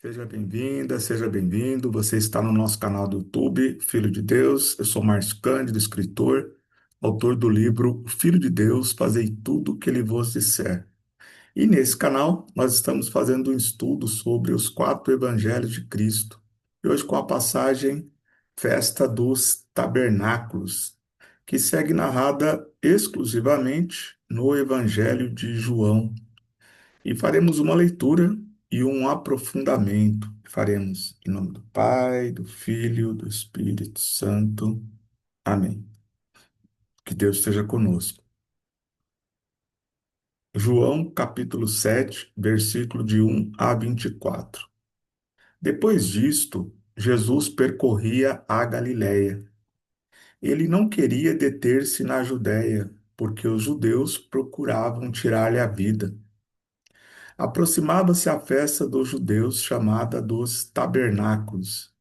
Seja bem-vinda, seja bem-vindo. Você está no nosso canal do YouTube, Filho de Deus. Eu sou Márcio Cândido, escritor, autor do livro Filho de Deus, Fazei tudo o que ele vos disser. E nesse canal nós estamos fazendo um estudo sobre os quatro evangelhos de Cristo. E hoje com a passagem Festa dos Tabernáculos, que segue narrada exclusivamente no Evangelho de João. E faremos uma leitura e um aprofundamento. Faremos em nome do Pai, do Filho, do Espírito Santo. Amém. Que Deus esteja conosco. João, capítulo 7, versículo de 1 a 24. Depois disto, Jesus percorria a Galiléia. Ele não queria deter-se na Judéia, porque os judeus procuravam tirar-lhe a vida. Aproximava-se a festa dos judeus, chamada dos Tabernáculos.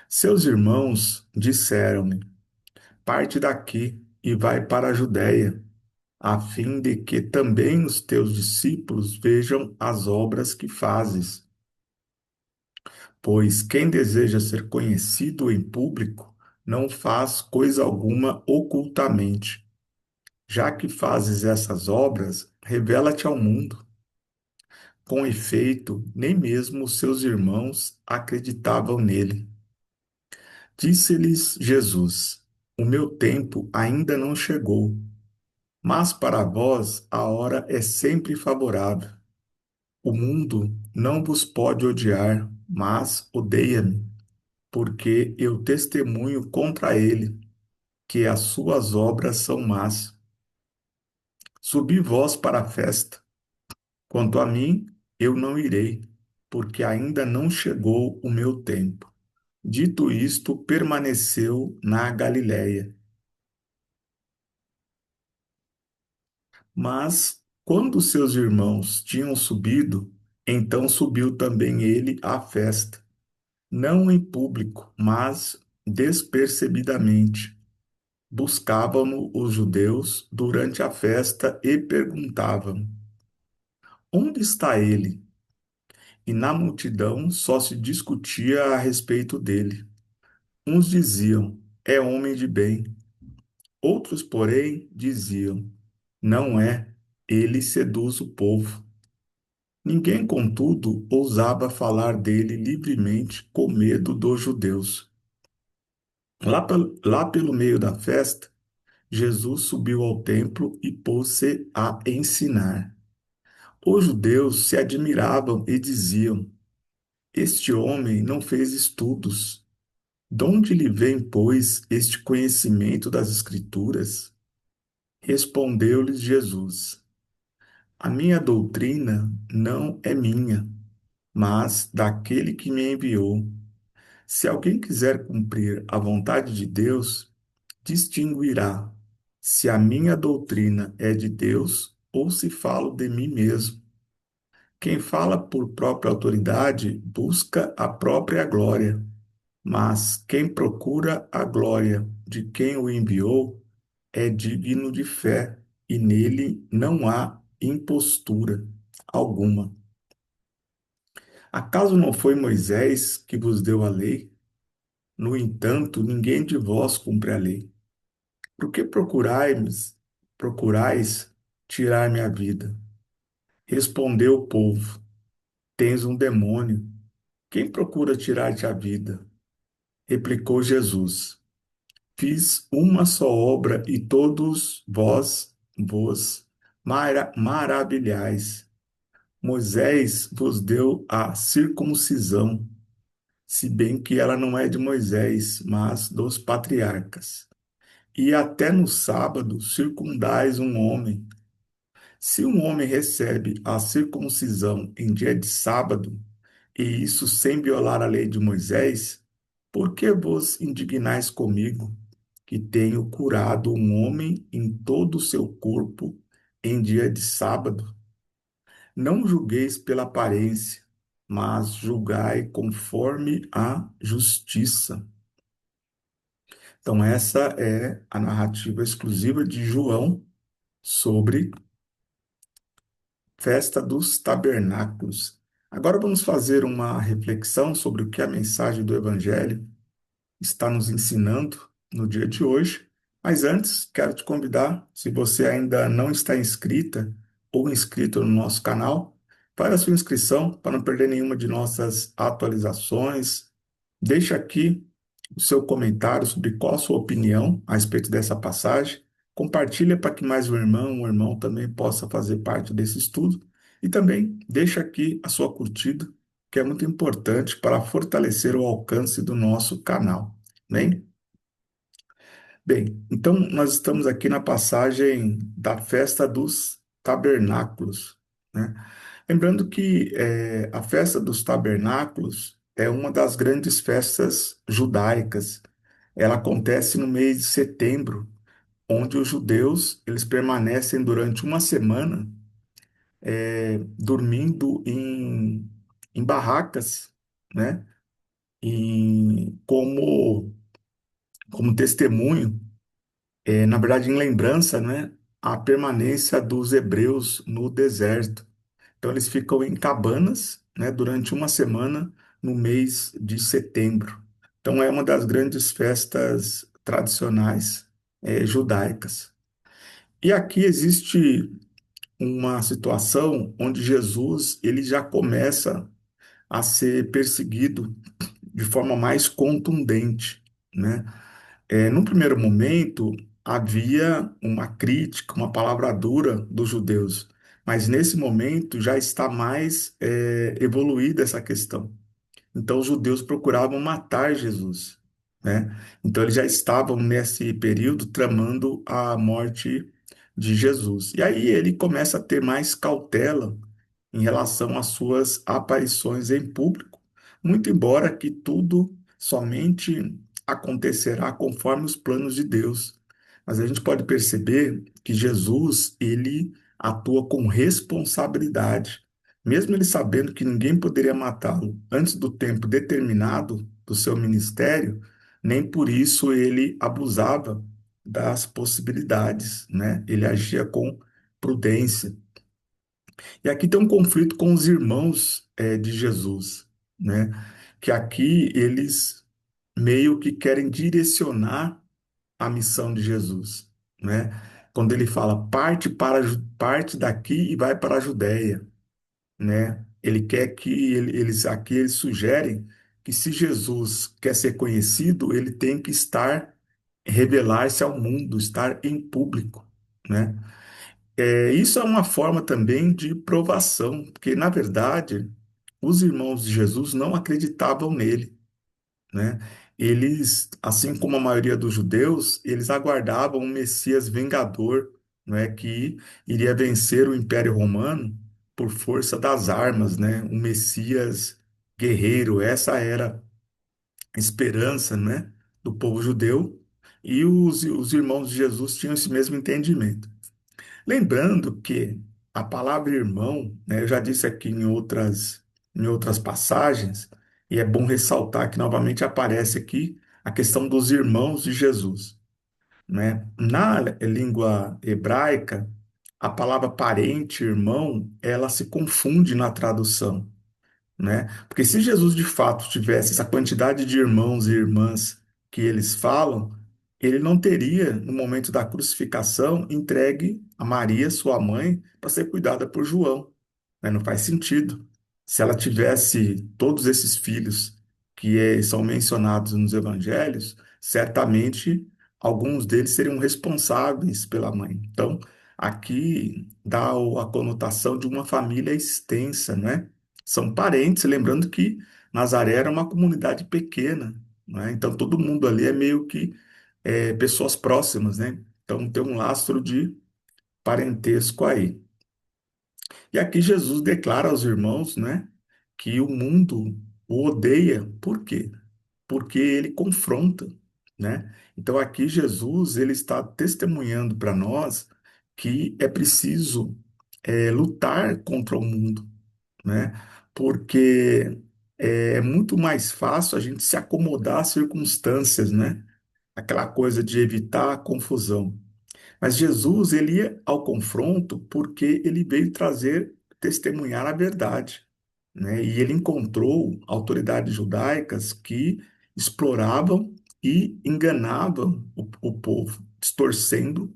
Seus irmãos disseram-lhe: Parte daqui e vai para a Judéia, a fim de que também os teus discípulos vejam as obras que fazes. Pois quem deseja ser conhecido em público não faz coisa alguma ocultamente. Já que fazes essas obras, revela-te ao mundo. Com efeito, nem mesmo os seus irmãos acreditavam nele. Disse-lhes Jesus: O meu tempo ainda não chegou, mas para vós a hora é sempre favorável. O mundo não vos pode odiar, mas odeia-me, porque eu testemunho contra ele que as suas obras são más. Subi vós para a festa. Quanto a mim, eu não irei, porque ainda não chegou o meu tempo. Dito isto, permaneceu na Galiléia. Mas, quando seus irmãos tinham subido, então subiu também ele à festa, não em público, mas despercebidamente. Buscavam-no os judeus durante a festa e perguntavam: Onde está ele? E na multidão só se discutia a respeito dele. Uns diziam: É homem de bem. Outros, porém, diziam: Não é, ele seduz o povo. Ninguém, contudo, ousava falar dele livremente com medo dos judeus. Lá pelo meio da festa, Jesus subiu ao templo e pôs-se a ensinar. Os judeus se admiravam e diziam: Este homem não fez estudos. De onde lhe vem, pois, este conhecimento das Escrituras? Respondeu-lhes Jesus: A minha doutrina não é minha, mas daquele que me enviou. Se alguém quiser cumprir a vontade de Deus, distinguirá se a minha doutrina é de Deus ou se falo de mim mesmo. Quem fala por própria autoridade busca a própria glória, mas quem procura a glória de quem o enviou é digno de fé, e nele não há impostura alguma. Acaso não foi Moisés que vos deu a lei? No entanto, ninguém de vós cumpre a lei. Por que procurais tirar minha vida? Respondeu o povo: Tens um demônio. Quem procura tirar-te a vida? Replicou Jesus: Fiz uma só obra e todos vos maravilhais. Moisés vos deu a circuncisão, se bem que ela não é de Moisés, mas dos patriarcas. E até no sábado circundais um homem. Se um homem recebe a circuncisão em dia de sábado, e isso sem violar a lei de Moisés, por que vos indignais comigo, que tenho curado um homem em todo o seu corpo em dia de sábado? Não julgueis pela aparência, mas julgai conforme a justiça. Então, essa é a narrativa exclusiva de João sobre festa dos tabernáculos. Agora vamos fazer uma reflexão sobre o que a mensagem do Evangelho está nos ensinando no dia de hoje. Mas antes, quero te convidar, se você ainda não está inscrita ou inscrito no nosso canal, para a sua inscrição para não perder nenhuma de nossas atualizações. Deixa aqui o seu comentário sobre qual a sua opinião a respeito dessa passagem. Compartilha para que mais um irmão também possa fazer parte desse estudo. E também deixa aqui a sua curtida, que é muito importante para fortalecer o alcance do nosso canal. Bem? Bem, então nós estamos aqui na passagem da festa dos tabernáculos, né? Lembrando que a festa dos tabernáculos é uma das grandes festas judaicas. Ela acontece no mês de setembro, onde os judeus eles permanecem durante uma semana dormindo em barracas, né? Como testemunho, na verdade, em lembrança, né, a permanência dos hebreus no deserto. Então, eles ficam em cabanas, né, durante uma semana no mês de setembro. Então, é uma das grandes festas tradicionais, judaicas. E aqui existe uma situação onde Jesus ele já começa a ser perseguido de forma mais contundente, né? Num primeiro momento, havia uma crítica, uma palavra dura dos judeus, mas nesse momento já está mais evoluída essa questão. Então, os judeus procuravam matar Jesus, né? Então, eles já estavam nesse período tramando a morte de Jesus. E aí ele começa a ter mais cautela em relação às suas aparições em público, muito embora que tudo somente acontecerá conforme os planos de Deus. Mas a gente pode perceber que Jesus, ele atua com responsabilidade, mesmo ele sabendo que ninguém poderia matá-lo antes do tempo determinado do seu ministério, nem por isso ele abusava das possibilidades, né? Ele agia com prudência. E aqui tem um conflito com os irmãos de Jesus, né? Que aqui eles meio que querem direcionar a missão de Jesus, né? Quando ele fala parte daqui e vai para a Judéia, né? Ele quer que eles aqui eles sugerem que se Jesus quer ser conhecido, ele tem que revelar-se ao mundo, estar em público, né? Isso é uma forma também de provação, porque, na verdade, os irmãos de Jesus não acreditavam nele, né? Eles, assim como a maioria dos judeus, eles aguardavam um Messias vingador, né? Que iria vencer o Império Romano por força das armas, né? Um Messias guerreiro. Essa era a esperança, né? Do povo judeu. E os irmãos de Jesus tinham esse mesmo entendimento. Lembrando que a palavra irmão, né, eu já disse aqui em outras passagens, e é bom ressaltar que novamente aparece aqui a questão dos irmãos de Jesus, né? Na língua hebraica, a palavra parente, irmão, ela se confunde na tradução, né? Porque se Jesus de fato tivesse essa quantidade de irmãos e irmãs que eles falam, ele não teria, no momento da crucificação, entregue a Maria, sua mãe, para ser cuidada por João, né? Não faz sentido. Se ela tivesse todos esses filhos que são mencionados nos evangelhos, certamente alguns deles seriam responsáveis pela mãe. Então, aqui dá a conotação de uma família extensa, né? São parentes, lembrando que Nazaré era uma comunidade pequena, né? Então todo mundo ali é meio que pessoas próximas, né? Então tem um lastro de parentesco aí. E aqui Jesus declara aos irmãos, né, que o mundo o odeia. Por quê? Porque ele confronta, né? Então aqui Jesus ele está testemunhando para nós que é preciso lutar contra o mundo, né? Porque é muito mais fácil a gente se acomodar às circunstâncias, né? Aquela coisa de evitar a confusão. Mas Jesus, ele ia ao confronto porque ele veio trazer, testemunhar a verdade, né? E ele encontrou autoridades judaicas que exploravam e enganavam o povo, distorcendo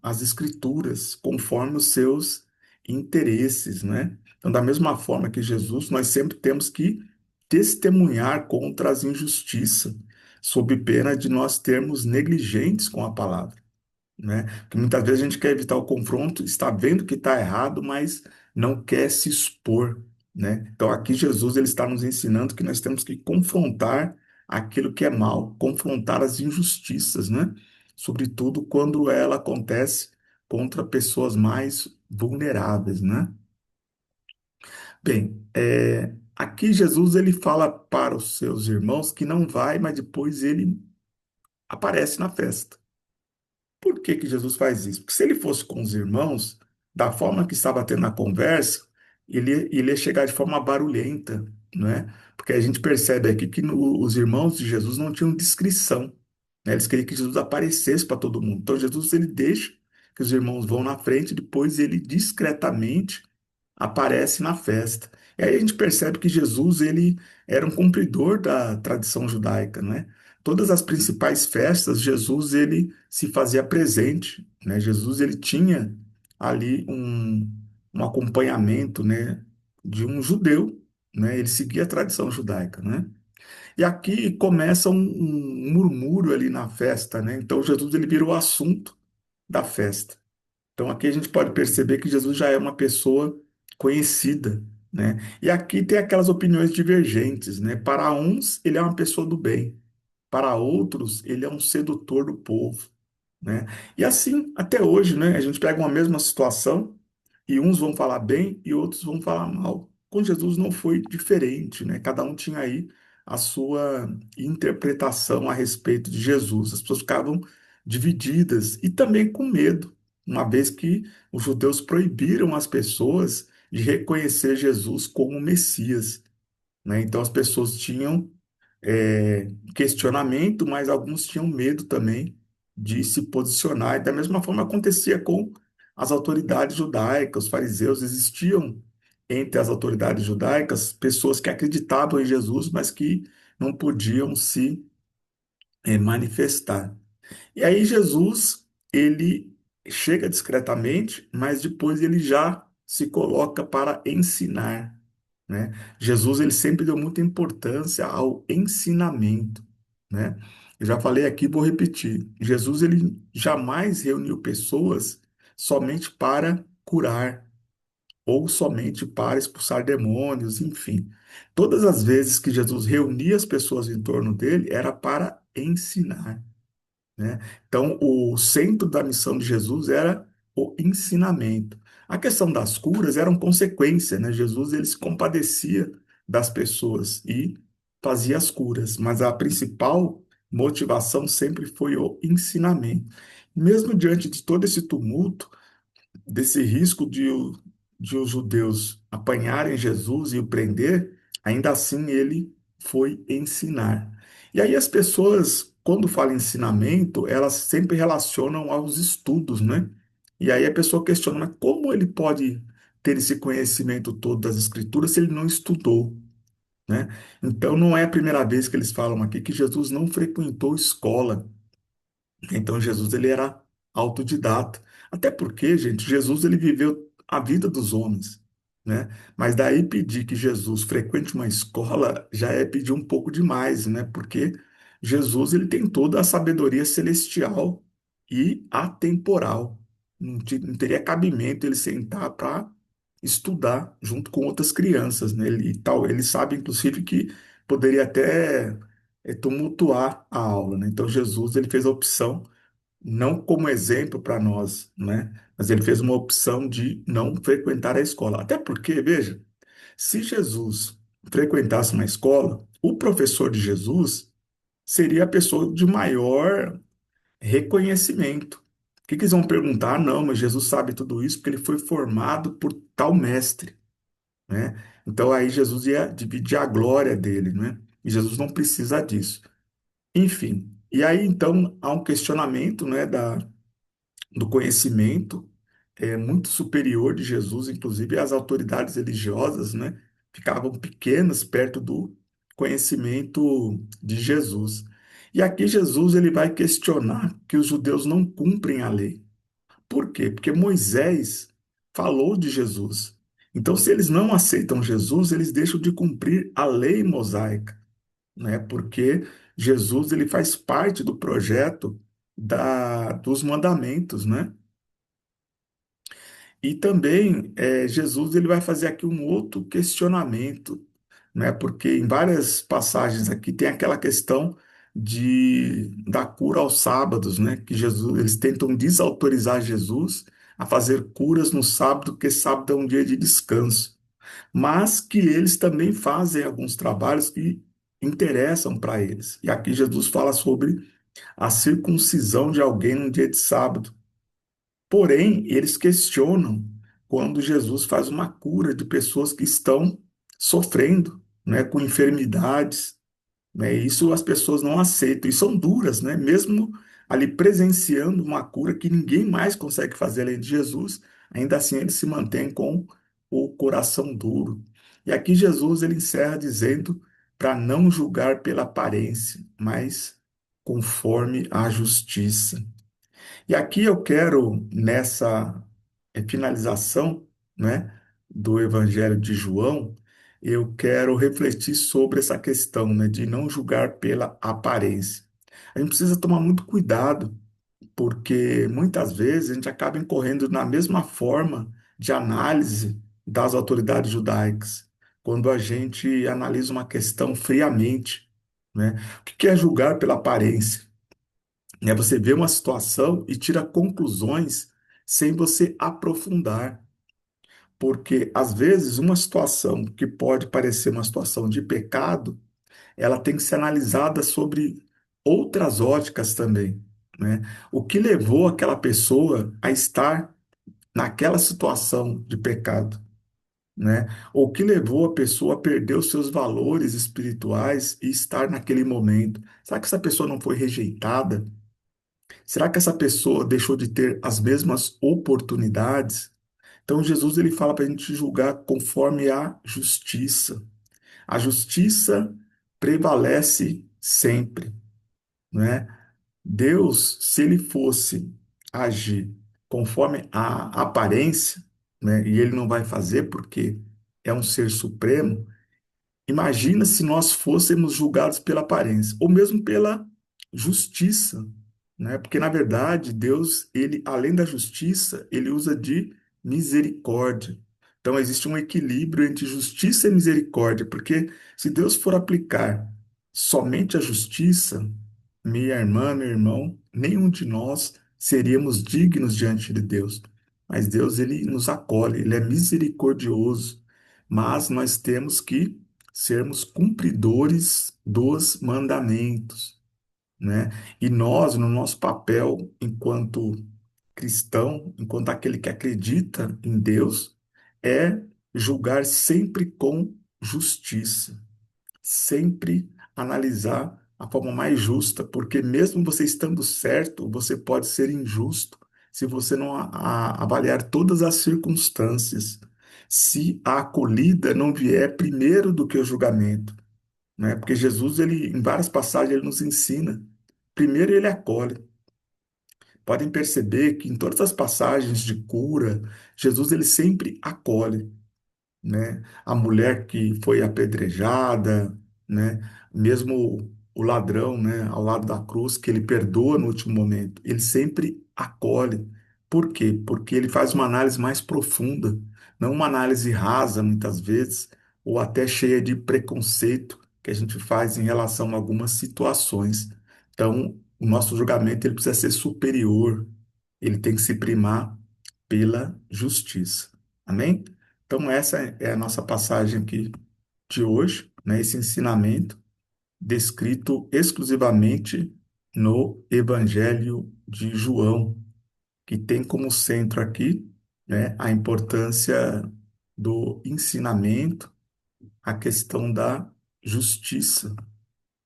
as escrituras conforme os seus interesses, né? Então, da mesma forma que Jesus, nós sempre temos que testemunhar contra as injustiças, sob pena de nós termos negligentes com a palavra, né? Porque muitas vezes a gente quer evitar o confronto, está vendo que está errado, mas não quer se expor, né? Então aqui Jesus ele está nos ensinando que nós temos que confrontar aquilo que é mal, confrontar as injustiças, né? Sobretudo quando ela acontece contra pessoas mais vulneráveis, né? Bem, aqui Jesus ele fala para os seus irmãos que não vai, mas depois ele aparece na festa. Por que que Jesus faz isso? Porque se ele fosse com os irmãos, da forma que estava tendo a conversa, ele ia chegar de forma barulhenta, né? Porque a gente percebe aqui que os irmãos de Jesus não tinham discrição, né? Eles queriam que Jesus aparecesse para todo mundo. Então Jesus ele deixa que os irmãos vão na frente, depois ele discretamente aparece na festa. E aí a gente percebe que Jesus ele era um cumpridor da tradição judaica, né? Todas as principais festas, Jesus ele se fazia presente, né? Jesus ele tinha ali um acompanhamento, né, de um judeu, né? Ele seguia a tradição judaica, né? E aqui começa um murmúrio ali na festa, né? Então Jesus ele vira o assunto da festa. Então aqui a gente pode perceber que Jesus já é uma pessoa conhecida, né? E aqui tem aquelas opiniões divergentes, né? Para uns, ele é uma pessoa do bem, para outros, ele é um sedutor do povo, né? E assim, até hoje, né? A gente pega uma mesma situação e uns vão falar bem e outros vão falar mal. Com Jesus não foi diferente, né? Cada um tinha aí a sua interpretação a respeito de Jesus. As pessoas ficavam divididas e também com medo, uma vez que os judeus proibiram as pessoas de reconhecer Jesus como Messias, né? Então as pessoas tinham questionamento, mas alguns tinham medo também de se posicionar. E da mesma forma acontecia com as autoridades judaicas, os fariseus, existiam entre as autoridades judaicas pessoas que acreditavam em Jesus, mas que não podiam se manifestar. E aí Jesus, ele chega discretamente, mas depois ele já se coloca para ensinar, né? Jesus, ele sempre deu muita importância ao ensinamento, né? Eu já falei aqui, vou repetir. Jesus, ele jamais reuniu pessoas somente para curar ou somente para expulsar demônios, enfim. Todas as vezes que Jesus reunia as pessoas em torno dele, era para ensinar, né? Então, o centro da missão de Jesus era o ensinamento. A questão das curas era uma consequência, né? Jesus ele se compadecia das pessoas e fazia as curas, mas a principal motivação sempre foi o ensinamento. Mesmo diante de todo esse tumulto, desse risco de os judeus apanharem Jesus e o prender, ainda assim ele foi ensinar. E aí as pessoas, quando falam ensinamento, elas sempre relacionam aos estudos, né? E aí a pessoa questiona, mas como ele pode ter esse conhecimento todo das escrituras se ele não estudou, né? Então não é a primeira vez que eles falam aqui que Jesus não frequentou escola. Então Jesus ele era autodidata. Até porque, gente, Jesus ele viveu a vida dos homens, né? Mas daí pedir que Jesus frequente uma escola já é pedir um pouco demais, né? Porque Jesus ele tem toda a sabedoria celestial e atemporal. Não teria cabimento ele sentar para estudar junto com outras crianças, né? Ele sabe, inclusive, que poderia até tumultuar a aula, né? Então Jesus ele fez a opção não como exemplo para nós, né? Mas ele fez uma opção de não frequentar a escola. Até porque, veja, se Jesus frequentasse uma escola, o professor de Jesus seria a pessoa de maior reconhecimento. O que que eles vão perguntar? Ah, não, mas Jesus sabe tudo isso porque ele foi formado por tal mestre, né? Então aí Jesus ia dividir a glória dele, né? E Jesus não precisa disso. Enfim, e aí então há um questionamento, né, do conhecimento muito superior de Jesus, inclusive às autoridades religiosas, né? ficavam pequenas perto do conhecimento de Jesus. E aqui Jesus ele vai questionar que os judeus não cumprem a lei. Por quê? Porque Moisés falou de Jesus. Então, se eles não aceitam Jesus, eles deixam de cumprir a lei mosaica, né? Porque Jesus ele faz parte do projeto dos mandamentos, né? E também Jesus ele vai fazer aqui um outro questionamento, né? Porque em várias passagens aqui tem aquela questão da cura aos sábados, né? Que Jesus eles tentam desautorizar Jesus a fazer curas no sábado, porque sábado é um dia de descanso, mas que eles também fazem alguns trabalhos que interessam para eles. E aqui Jesus fala sobre a circuncisão de alguém no dia de sábado. Porém, eles questionam quando Jesus faz uma cura de pessoas que estão sofrendo, né, com enfermidades, né? Isso as pessoas não aceitam e são duras, né? Mesmo ali presenciando uma cura que ninguém mais consegue fazer além de Jesus, ainda assim eles se mantêm com o coração duro. E aqui Jesus ele encerra dizendo para não julgar pela aparência, mas conforme a justiça. E aqui eu quero, nessa finalização, né, do Evangelho de João, eu quero refletir sobre essa questão, né, de não julgar pela aparência. A gente precisa tomar muito cuidado, porque muitas vezes a gente acaba incorrendo na mesma forma de análise das autoridades judaicas, quando a gente analisa uma questão friamente, né? O que é julgar pela aparência? É você vê uma situação e tira conclusões sem você aprofundar. Porque, às vezes, uma situação que pode parecer uma situação de pecado, ela tem que ser analisada sobre outras óticas também, né? O que levou aquela pessoa a estar naquela situação de pecado, né? Ou o que levou a pessoa a perder os seus valores espirituais e estar naquele momento? Será que essa pessoa não foi rejeitada? Será que essa pessoa deixou de ter as mesmas oportunidades? Então Jesus ele fala para a gente julgar conforme a justiça. A justiça prevalece sempre, né? Deus, se ele fosse agir conforme a aparência, né? E ele não vai fazer porque é um ser supremo. Imagina se nós fôssemos julgados pela aparência, ou mesmo pela justiça, né? Porque na verdade Deus, ele além da justiça, ele usa de misericórdia. Então existe um equilíbrio entre justiça e misericórdia, porque se Deus for aplicar somente a justiça, minha irmã, meu irmão, nenhum de nós seríamos dignos diante de Deus. Mas Deus, ele nos acolhe, ele é misericordioso, mas nós temos que sermos cumpridores dos mandamentos, né? E nós, no nosso papel enquanto cristão, enquanto aquele que acredita em Deus, é julgar sempre com justiça, sempre analisar a forma mais justa, porque mesmo você estando certo, você pode ser injusto se você não avaliar todas as circunstâncias, se a acolhida não vier primeiro do que o julgamento, né? Porque Jesus, ele, em várias passagens, ele nos ensina. Primeiro ele acolhe. Podem perceber que em todas as passagens de cura, Jesus ele sempre acolhe, né? A mulher que foi apedrejada, né? Mesmo o ladrão, né? Ao lado da cruz, que ele perdoa no último momento, ele sempre acolhe. Por quê? Porque ele faz uma análise mais profunda, não uma análise rasa, muitas vezes, ou até cheia de preconceito que a gente faz em relação a algumas situações. Então, o nosso julgamento ele precisa ser superior, ele tem que se primar pela justiça. Amém? Então, essa é a nossa passagem aqui de hoje, né? Esse ensinamento descrito exclusivamente no Evangelho de João, que tem como centro aqui, né, a importância do ensinamento, a questão da justiça,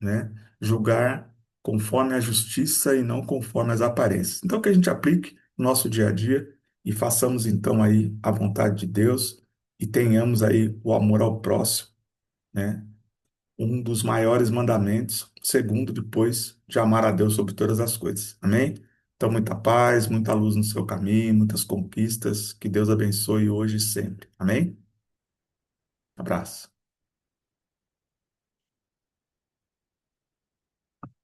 né? Julgar conforme a justiça e não conforme as aparências. Então, que a gente aplique no nosso dia a dia e façamos então aí a vontade de Deus e tenhamos aí o amor ao próximo, né? Um dos maiores mandamentos, segundo depois de amar a Deus sobre todas as coisas. Amém? Então, muita paz, muita luz no seu caminho, muitas conquistas. Que Deus abençoe hoje e sempre. Amém? Abraço.